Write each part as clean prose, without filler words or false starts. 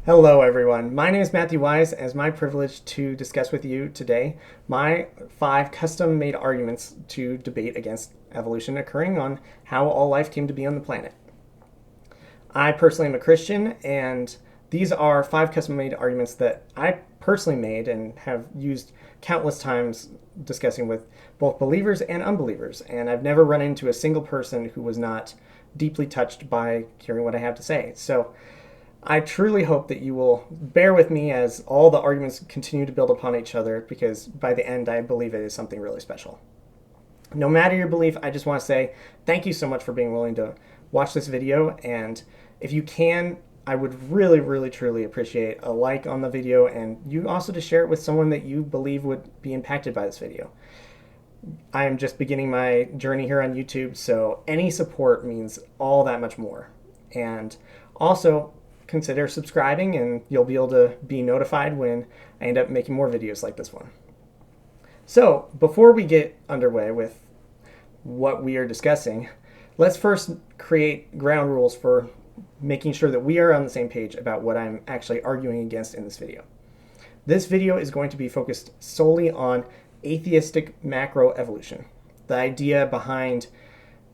Hello, everyone. My name is Matthew Wise, and it's my privilege to discuss with you today my 5 custom-made arguments to debate against evolution occurring on how all life came to be on the planet. I personally am a Christian, and these are 5 custom-made arguments that I personally made and have used countless times discussing with both believers and unbelievers, and I've never run into a single person who was not deeply touched by hearing what I have to say. So I truly hope that you will bear with me as all the arguments continue to build upon each other, because by the end, I believe it is something really special. No matter your belief, I just want to say thank you so much for being willing to watch this video. And if you can, I would really, really, truly appreciate a like on the video, and you also to share it with someone that you believe would be impacted by this video. I am just beginning my journey here on YouTube, so any support means all that much more. And also, consider subscribing, and you'll be able to be notified when I end up making more videos like this one. So before we get underway with what we are discussing, let's first create ground rules for making sure that we are on the same page about what I'm actually arguing against in this video. This video is going to be focused solely on atheistic macroevolution, the idea behind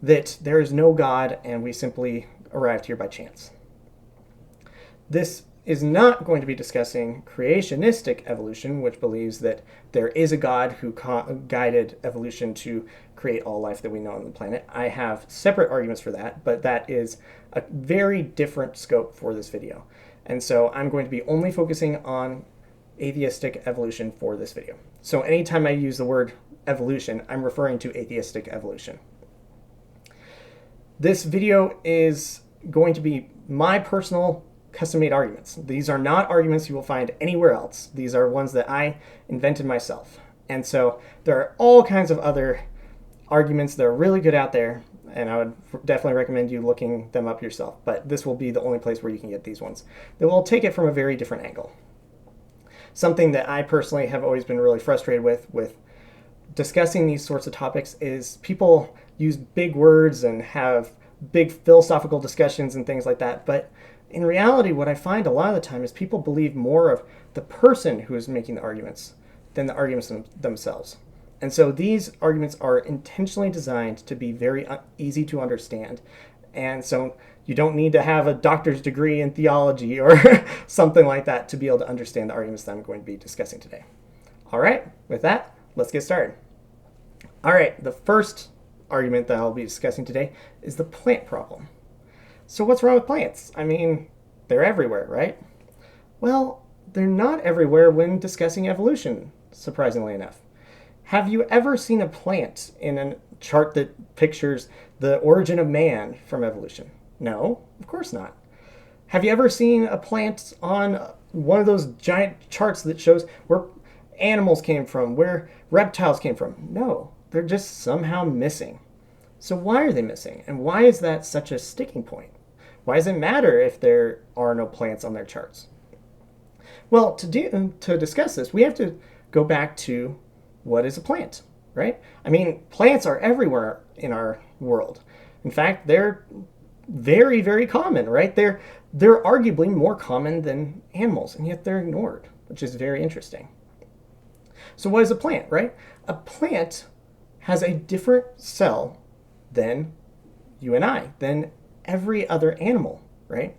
that there is no God and we simply arrived here by chance. This is not going to be discussing creationistic evolution, which believes that there is a God who guided evolution to create all life that we know on the planet. I have separate arguments for that, but that is a very different scope for this video. And so I'm going to be only focusing on atheistic evolution for this video. So anytime I use the word evolution, I'm referring to atheistic evolution. This video is going to be my personal custom-made arguments. These are not arguments you will find anywhere else. These are ones that I invented myself. And so there are all kinds of other arguments that are really good out there, and I would definitely recommend you looking them up yourself. But this will be the only place where you can get these ones. They will take it from a very different angle. Something that I personally have always been really frustrated with discussing these sorts of topics is people use big words and have big philosophical discussions and things like that. But in reality, what I find a lot of the time is people believe more of the person who is making the arguments than the arguments themselves. And so these arguments are intentionally designed to be very easy to understand. And so you don't need to have a doctor's degree in theology or something like that to be able to understand the arguments that I'm going to be discussing today. All right, with that, let's get started. All right, the first argument that I'll be discussing today is the plant problem. So what's wrong with plants? I mean, they're everywhere, right? Well, they're not everywhere when discussing evolution, surprisingly enough. Have you ever seen a plant in a chart that pictures the origin of man from evolution? No, of course not. Have you ever seen a plant on one of those giant charts that shows where animals came from, where reptiles came from? No, they're just somehow missing. So why are they missing? And why is that such a sticking point? Why does it matter if there are no plants on their charts? Well, to discuss this, we have to go back to what is a plant, right? I mean, plants are everywhere in our world. In fact, they're very, very common, right? They're arguably more common than animals, and yet they're ignored, which is very interesting. So what is a plant, right? A plant has a different cell than you and I, than every other animal, right?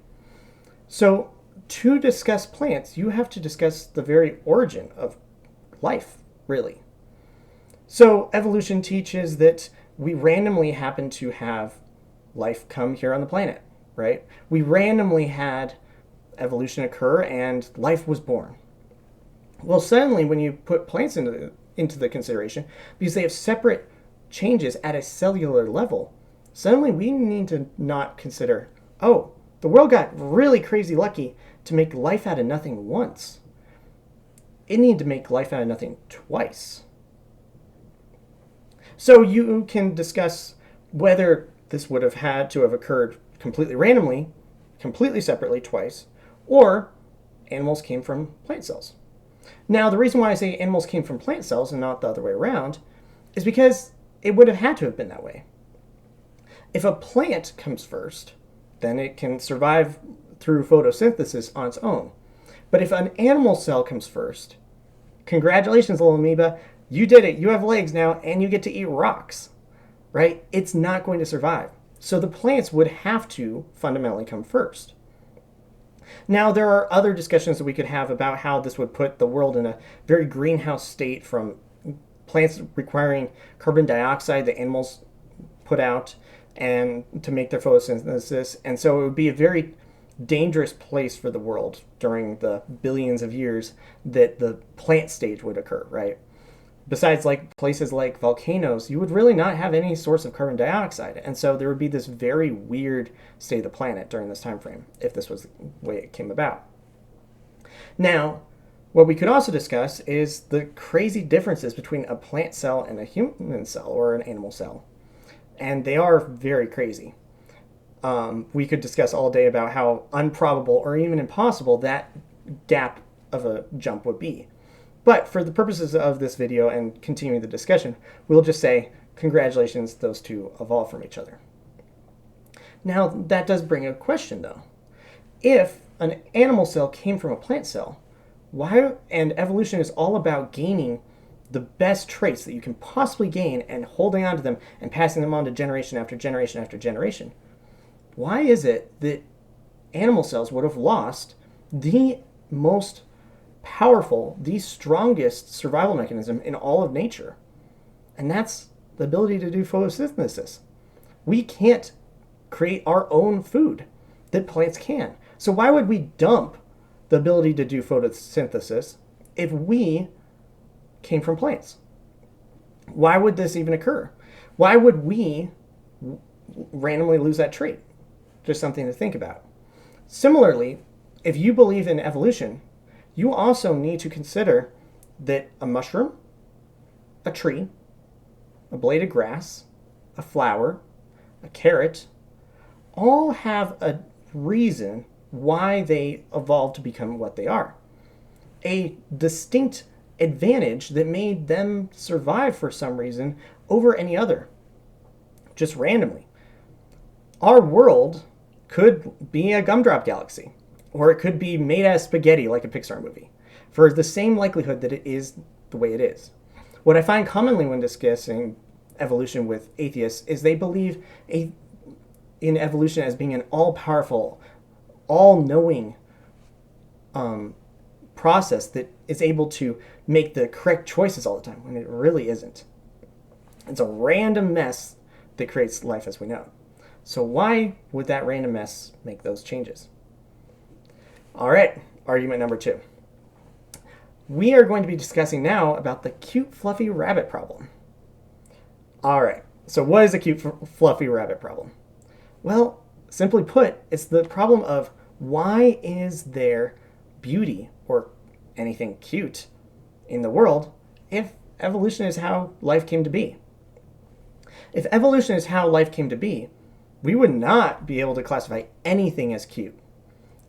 So to discuss plants, you have to discuss the very origin of life, really. So evolution teaches that we randomly happen to have life come here on the planet, right? We randomly had evolution occur and life was born. Well, suddenly when you put plants into the consideration, because they have separate changes at a cellular level, suddenly we need to not consider, oh, the world got really crazy lucky to make life out of nothing once. It needed to make life out of nothing twice. So you can discuss whether this would have had to have occurred completely randomly, completely separately twice, or animals came from plant cells. Now, the reason why I say animals came from plant cells and not the other way around is because it would have had to have been that way. If a plant comes first, then it can survive through photosynthesis on its own. But if an animal cell comes first, congratulations, little amoeba, you did it. You have legs now, and you get to eat rocks, right? It's not going to survive. So the plants would have to fundamentally come first. Now, there are other discussions that we could have about how this would put the world in a very greenhouse state, from plants requiring carbon dioxide that animals put out and to make their photosynthesis. And so it would be a very dangerous place for the world during the billions of years that the plant stage would occur, right? Besides, like places like volcanoes, you would really not have any source of carbon dioxide. And so there would be this very weird state of the planet during this time frame if this was the way it came about. Now, what we could also discuss is the crazy differences between a plant cell and a human cell or an animal cell. And they are very crazy. We could discuss all day about how improbable or even impossible that gap of a jump would be. But for the purposes of this video and continuing the discussion, we'll just say, congratulations, those two evolved from each other. Now, that does bring a question, though. If an animal cell came from a plant cell, why, and evolution is all about gaining the best traits that you can possibly gain and holding on to them and passing them on to generation after generation after generation, why is it that animal cells would have lost the most powerful, the strongest survival mechanism in all of nature? And that's the ability to do photosynthesis. We can't create our own food that plants can. So why would we dump the ability to do photosynthesis if we came from plants? Why would this even occur? Why would we randomly lose that trait? Just something to think about. Similarly, if you believe in evolution, you also need to consider that a mushroom, a tree, a blade of grass, a flower, a carrot, all have a reason why they evolved to become what they are. A distinct advantage that made them survive for some reason over any other, just randomly. Our world could be a gumdrop galaxy, or it could be made out of spaghetti like a Pixar movie, for the same likelihood that it is the way it is. What I find commonly when discussing evolution with atheists is they believe in evolution as being an all-powerful, all-knowing process that is able to make the correct choices all the time, when it really isn't. It's a random mess that creates life as we know. So why would that random mess make those changes? All right, argument number 2. We are going to be discussing now about the cute, fluffy rabbit problem. All right, so what is a cute, fluffy rabbit problem? Well, simply put, it's the problem of why is there beauty or anything cute in the world if evolution is how life came to be? If evolution is how life came to be, we would not be able to classify anything as cute.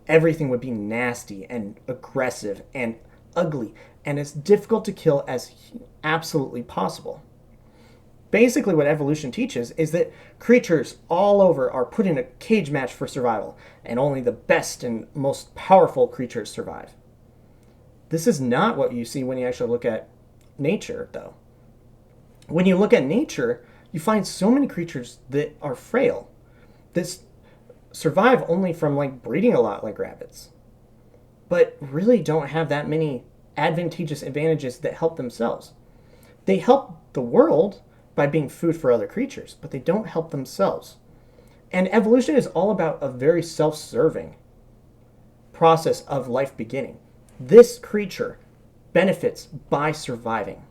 Everything would be nasty and aggressive and ugly and as difficult to kill as absolutely possible. Basically, what evolution teaches is that creatures all over are put in a cage match for survival, and only the best and most powerful creatures survive. This is not what you see when you actually look at nature, though. When you look at nature, you find so many creatures that are frail, that survive only from breeding a lot like rabbits, but really don't have that many advantageous advantages that help themselves. They help the world by being food for other creatures, but they don't help themselves. And evolution is all about a very self-serving process of life beginning. This creature benefits by surviving.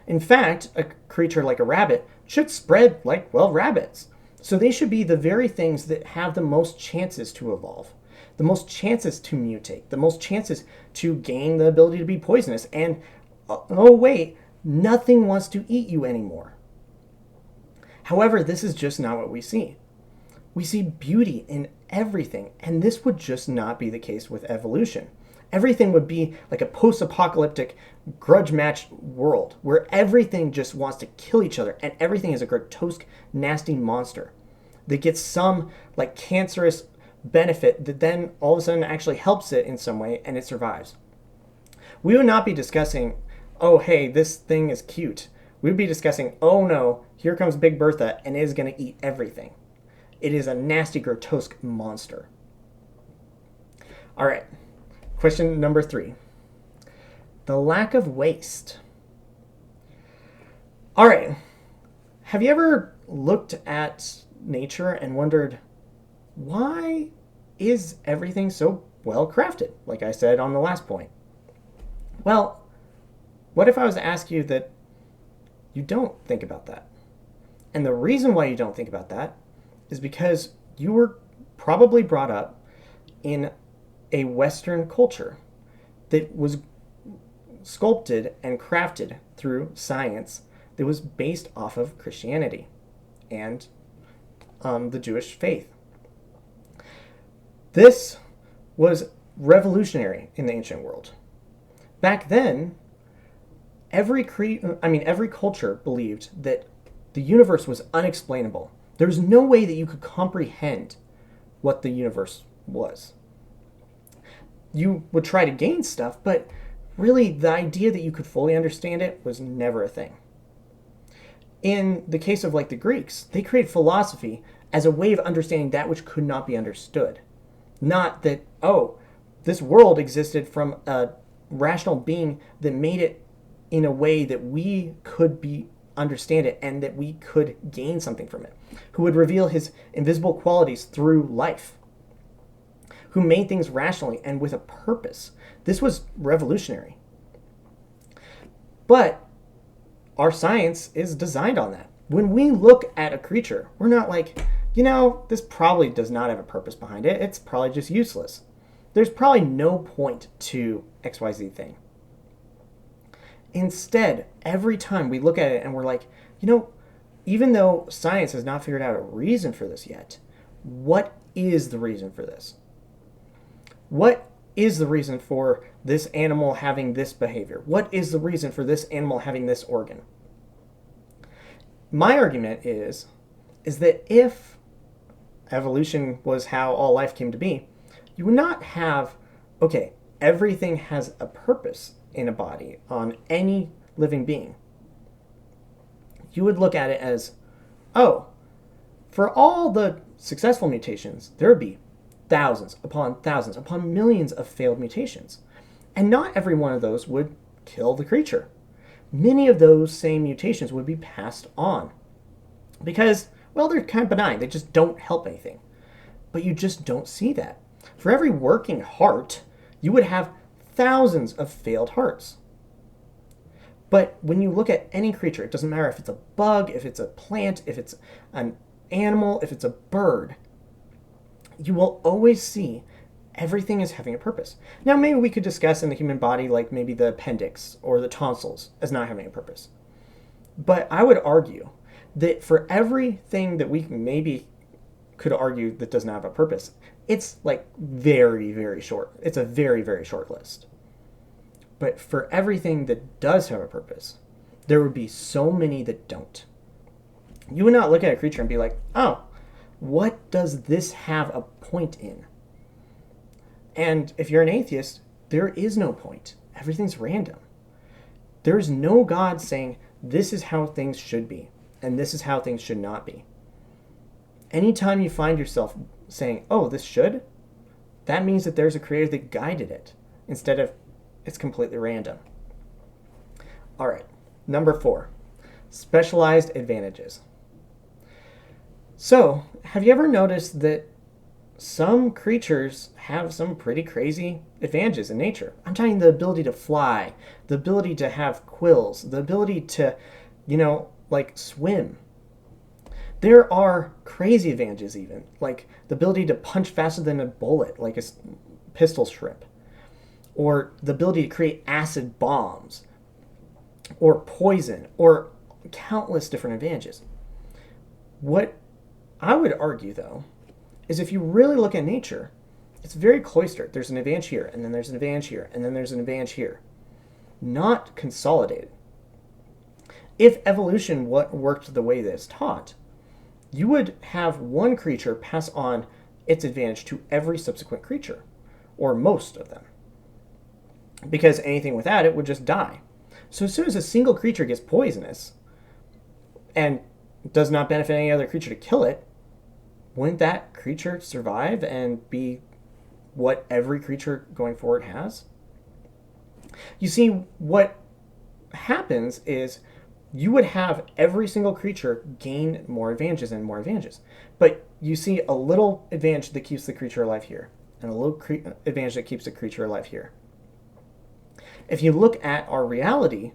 In fact, a creature like a rabbit should spread like, rabbits. So they should be the very things that have the most chances to evolve, the most chances to mutate, the most chances to gain the ability to be poisonous. And, oh wait, nothing wants to eat you anymore. However, this is just not what we see. We see beauty in everything, and this would just not be the case with evolution. Everything would be like a post-apocalyptic grudge match world where everything just wants to kill each other and everything is a grotesque, nasty monster that gets some cancerous benefit that then all of a sudden actually helps it in some way and it survives. We would not be discussing, oh, hey, this thing is cute. We would be discussing, oh no, here comes Big Bertha and it is going to eat everything. It is a nasty, grotesque monster. All right, question number 3. The lack of waste. All right, have you ever looked at nature and wondered, why is everything so well crafted, like I said on the last point? Well, what if I was to ask you that you don't think about that? And the reason why you don't think about that is because you were probably brought up in a Western culture that was sculpted and crafted through science that was based off of Christianity and the Jewish faith. This was revolutionary in the ancient world. Back then, every culture believed that the universe was unexplainable. There was no way that you could comprehend what the universe was. You would try to gain stuff, but really the idea that you could fully understand it was never a thing. In the case of like the Greeks, they created philosophy as a way of understanding that which could not be understood. Not that, oh, this world existed from a rational being that made it in a way that we could understand it and that we could gain something from it, who would reveal his invisible qualities through life, who made things rationally and with a purpose. This was revolutionary. But our science is designed on that. When we look at a creature, we're not like, this probably does not have a purpose behind it. It's probably just useless. There's probably no point to XYZ thing. Instead, every time we look at it and we're like, even though science has not figured out a reason for this yet, what is the reason for this? What is the reason for this animal having this behavior? What is the reason for this animal having this organ? My argument is that if evolution was how all life came to be, you would not have, everything has a purpose in a body on any living being. You would look at it as, for all the successful mutations, there would be thousands upon millions of failed mutations. And not every one of those would kill the creature. Many of those same mutations would be passed on because, they're kind of benign. They just don't help anything. But you just don't see that. For every working heart, you would have thousands of failed hearts. But when you look at any creature, it doesn't matter if it's a bug, if it's a plant, if it's an animal, if it's a bird, you will always see everything is having a purpose. Now, maybe we could discuss in the human body, like maybe the appendix or the tonsils as not having a purpose. But I would argue that for everything that we maybe could argue that does not have a purpose, it's like very, very short. It's a very, very short list. But for everything that does have a purpose, there would be so many that don't. You would not look at a creature and be like, what does this have a point in? And if you're an atheist, there is no point. Everything's random. There's no God saying, this is how things should be, and this is how things should not be. Anytime you find yourself saying, this should, that means that there's a creator that guided it, instead of it's completely random. All right, number 4, specialized advantages. So, have you ever noticed that some creatures have some pretty crazy advantages in nature? I'm talking the ability to fly, the ability to have quills, the ability to, swim. There are crazy advantages even, like the ability to punch faster than a bullet, like a pistol shrimp, or the ability to create acid bombs, or poison, or countless different advantages. What I would argue, though, is if you really look at nature, it's very cloistered. There's an advantage here, and then there's an advantage here, and then there's an advantage here. Not consolidated. If evolution worked the way that it's taught, you would have one creature pass on its advantage to every subsequent creature, or most of them, because anything without it would just die. So as soon as a single creature gets poisonous and does not benefit any other creature to kill it, wouldn't that creature survive and be what every creature going forward has? You see, what happens is you would have every single creature gain more advantages and more advantages. But you see a little advantage that keeps the creature alive here, and a little advantage that keeps the creature alive here. If you look at our reality,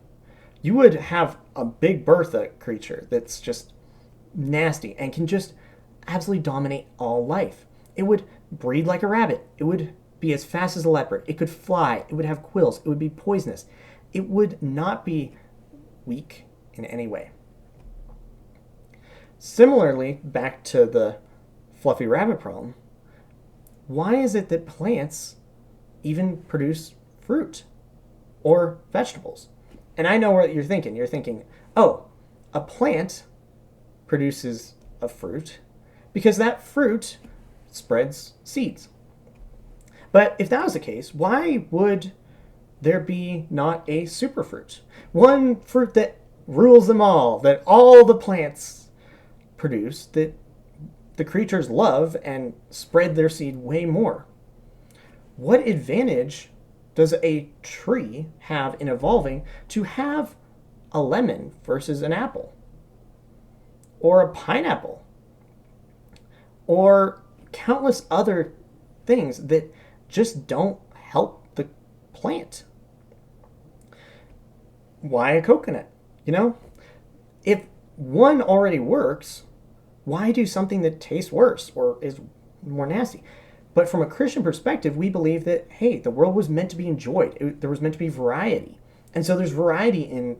you would have a big Bertha creature that's just nasty and can just absolutely dominate all life. It would breed like a rabbit. It would be as fast as a leopard. It could fly. It would have quills. It would be poisonous. It would not be weak in any way. Similarly, back to the fluffy rabbit problem, why is it that plants even produce fruit or vegetables? And I know what you're thinking. You're thinking, oh, a plant produces a fruit because that fruit spreads seeds. But if that was the case, why would there be not a superfruit? One fruit that rules them all, that all the plants produce, that the creatures love and spread their seed way more. What advantage does a tree have in evolving to have a lemon versus an apple? Or a pineapple? Or countless other things that just don't help the plant? Why a coconut? You know, if one already works, why do something that tastes worse or is more nasty? But from a Christian perspective, we believe that, hey, the world was meant to be enjoyed. There was meant to be variety. And so there's variety in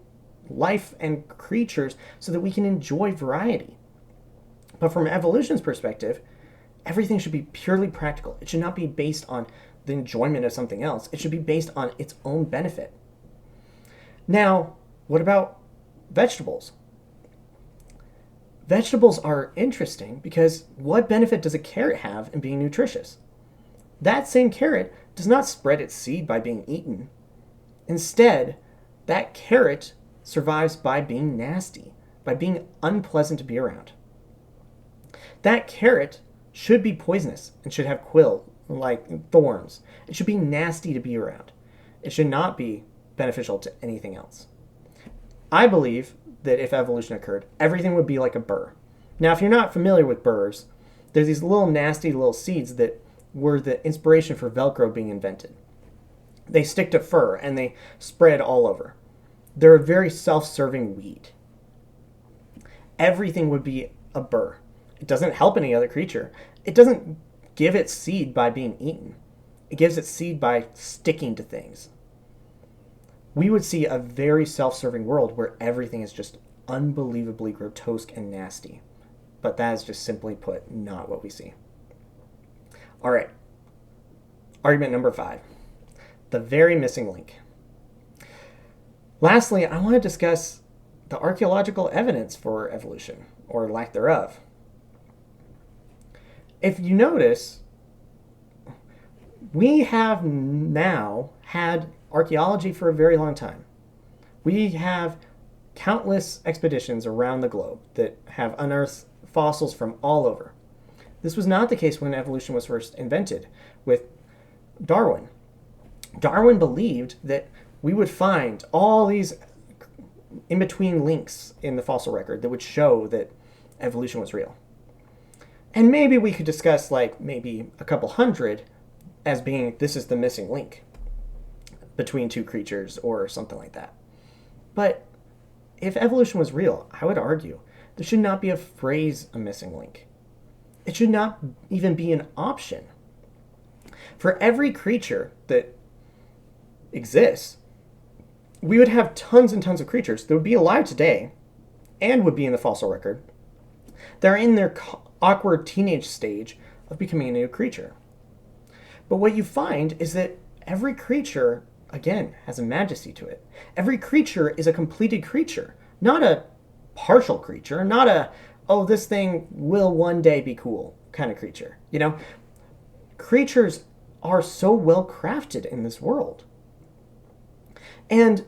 life and creatures so that we can enjoy variety. But from evolution's perspective, everything should be purely practical. It should not be based on the enjoyment of something else. It should be based on its own benefit. Now, what about vegetables? Vegetables are interesting because what benefit does a carrot have in being nutritious? That same carrot does not spread its seed by being eaten. Instead, that carrot survives by being nasty, by being unpleasant to be around. That carrot should be poisonous and should have like thorns. It should be nasty to be around. It should not be beneficial to anything else. I believe that if evolution occurred, everything would be like a burr. Now, if you're not familiar with burrs, there's these little nasty little seeds that were the inspiration for Velcro being invented. They stick to fur and they spread all over. They're a very self-serving weed. Everything would be a burr. It doesn't help any other creature. It doesn't give its seed by being eaten. It gives its seed by sticking to things. We would see a very self-serving world where everything is just unbelievably grotesque and nasty. But that is just simply put not what we see. All right. Argument number 5. The very missing link. Lastly, I want to discuss the archaeological evidence for evolution, or lack thereof. If you notice, we have now had archaeology for a very long time. We have countless expeditions around the globe that have unearthed fossils from all over. This was not the case when evolution was first invented with Darwin. Darwin believed that we would find all these in-between links in the fossil record that would show that evolution was real. And maybe we could discuss maybe a couple hundred as being this is the missing link between two creatures or something like that. But if evolution was real, I would argue there should not be a phrase a missing link. It should not even be an option. For every creature that exists, we would have tons and tons of creatures that would be alive today and would be in the fossil record. They're in their awkward teenage stage of becoming a new creature. But what you find is that every creature, again, has a majesty to it. Every creature is a completed creature, not a partial creature, not a, oh, this thing will one day be cool kind of creature. You know, creatures are so well crafted in this world. And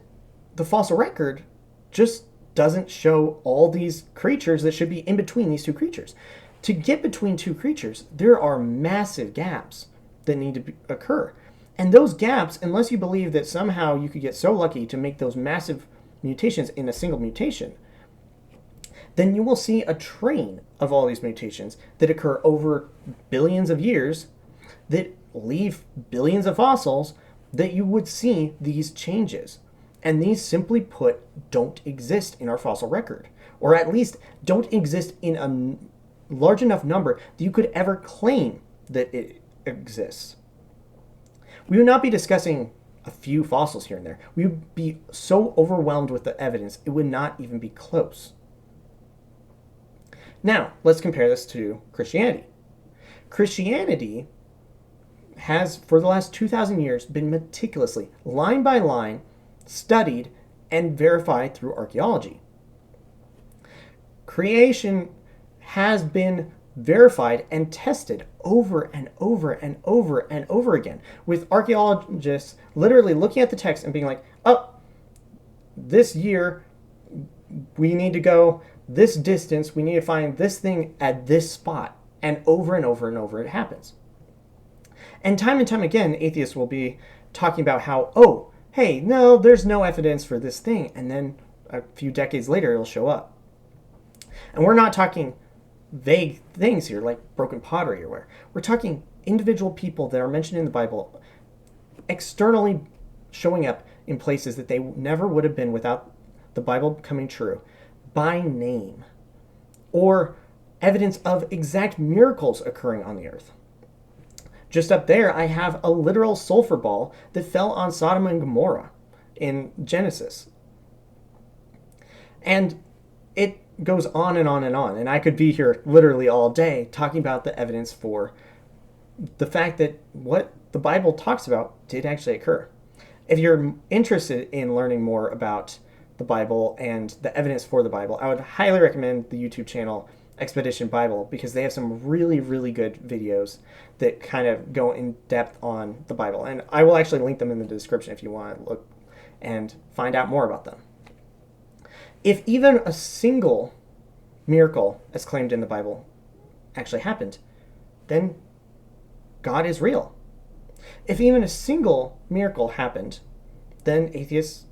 the fossil record just doesn't show all these creatures that should be in between these two creatures. To get between two creatures, there are massive gaps that need to occur. And those gaps, unless you believe that somehow you could get so lucky to make those massive mutations in a single mutation, then you will see a train of all these mutations that occur over billions of years that leave billions of fossils that you would see these changes. And these, simply put, don't exist in our fossil record, or at least don't exist in a large enough number that you could ever claim that it exists. We would not be discussing a few fossils here and there. We would be so overwhelmed with the evidence, it would not even be close. Now, let's compare this to Christianity. Christianity has, for the last 2,000 years, been meticulously, line by line, studied and verified through archaeology. Creation has been verified and tested over and over and over and over again, with archaeologists literally looking at the text and being like, oh, this year we need to go this distance, we need to find this thing at this spot, and over and over and over it happens. And time again, atheists will be talking about how, oh, hey, no, there's no evidence for this thing, and then a few decades later it'll show up. And we're not talking vague things here like broken pottery or where. We're talking individual people that are mentioned in the Bible externally showing up in places that they never would have been without the Bible coming true, by name, or evidence of exact miracles occurring on the earth. Just up there, I have a literal sulfur ball that fell on Sodom and Gomorrah in Genesis. And it goes on and on and on. And I could be here literally all day talking about the evidence for the fact that what the Bible talks about did actually occur. If you're interested in learning more about the Bible and the evidence for the Bible, I would highly recommend the YouTube channel Expedition Bible, because they have some really, really good videos that kind of go in depth on the Bible. And I will actually link them in the description if you want to look and find out more about them. If even a single miracle, as claimed in the Bible, actually happened, then God is real. If even a single miracle happened, then atheists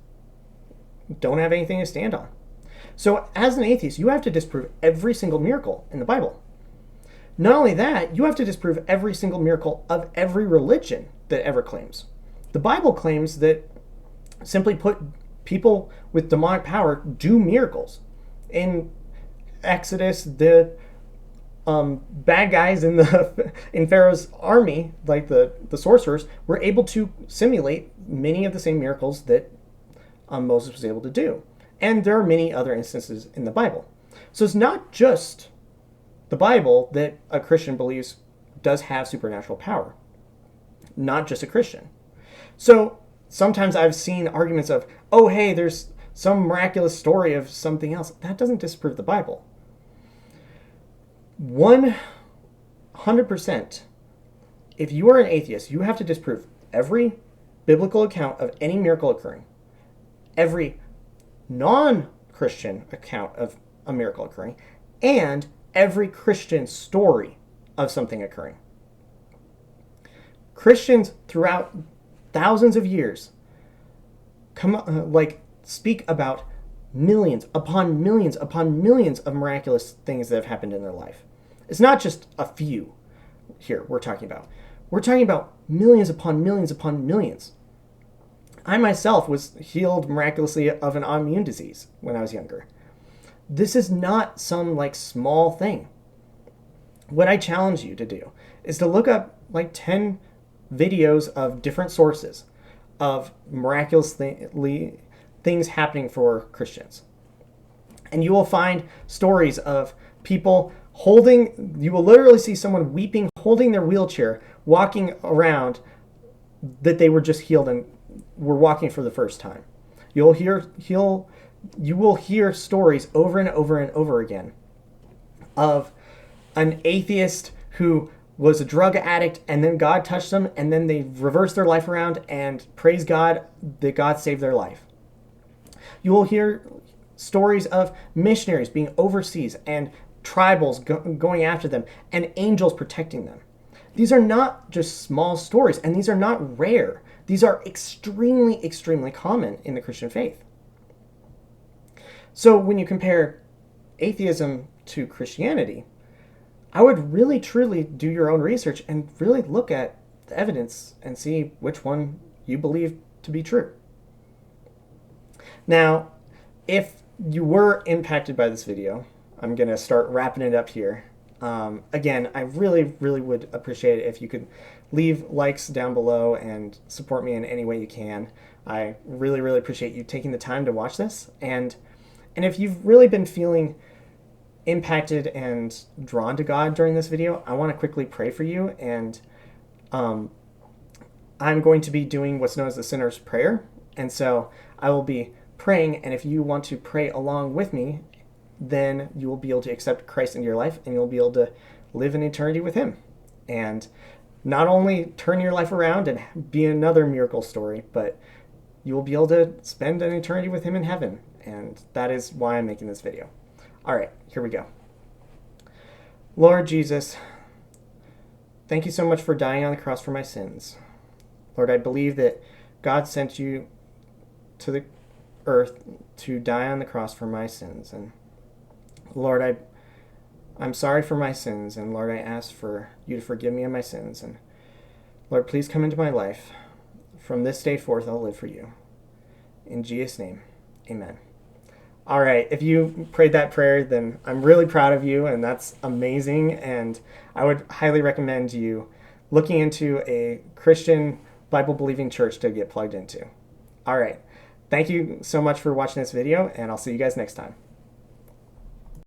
don't have anything to stand on. So as an atheist, you have to disprove every single miracle in the Bible. Not only that, you have to disprove every single miracle of every religion that ever claims. The Bible claims that, simply put, people with demonic power do miracles. In Exodus, the bad guys in Pharaoh's army, like the sorcerers, were able to simulate many of the same miracles that Moses was able to do. And there are many other instances in the Bible. So it's not just the Bible that a Christian believes does have supernatural power. Not just a Christian. So sometimes I've seen arguments of, oh, hey, there's some miraculous story of something else. That doesn't disprove the Bible. 100%, if you are an atheist, you have to disprove every biblical account of any miracle occurring, every non-Christian account of a miracle occurring, and every Christian story of something occurring. Christians throughout thousands of years speak about millions upon millions upon millions of miraculous things that have happened in their life. It's not just a few here we're talking about. We're talking about millions upon millions upon millions. I myself was healed miraculously of an autoimmune disease when I was younger. This is not some small thing. What I challenge you to do is to look up 10 videos of different sources of miraculous things happening for Christians. And you will find stories of people you will literally see someone weeping, holding their wheelchair, walking around, that they were just healed and were walking for the first time. You will hear stories over and over and over again of an atheist who was a drug addict, and then God touched them, and then they reversed their life around and praise God that God saved their life. You will hear stories of missionaries being overseas and tribals going after them and angels protecting them. These are not just small stories, and these are not rare. These are extremely, extremely common in the Christian faith. So when you compare atheism to Christianity, I would really truly do your own research and really look at the evidence and see which one you believe to be true. Now, if you were impacted by this video, I'm going to start wrapping it up here. Again, I really, really would appreciate it if you could leave likes down below and support me in any way you can. I really, really appreciate you taking the time to watch this. And if you've really been feeling impacted and drawn to God during this video, I want to quickly pray for you. And I'm going to be doing what's known as the sinner's prayer. And so I will be praying, and if you want to pray along with me, then you will be able to accept Christ into your life, and you'll be able to live in eternity with him. And not only turn your life around and be another miracle story, but you will be able to spend an eternity with him in heaven. And that is why I'm making this video. All right, here we go. Lord Jesus, thank you so much for dying on the cross for my sins. Lord, I believe that God sent you to the earth to die on the cross for my sins. And Lord, I'm sorry for my sins, and Lord, I ask for you to forgive me of my sins. And Lord, please come into my life. From this day forth, I'll live for you. In Jesus' name, amen. All right, if you prayed that prayer, then I'm really proud of you, and that's amazing. And I would highly recommend you looking into a Christian Bible-believing church to get plugged into. All right, thank you so much for watching this video, and I'll see you guys next time.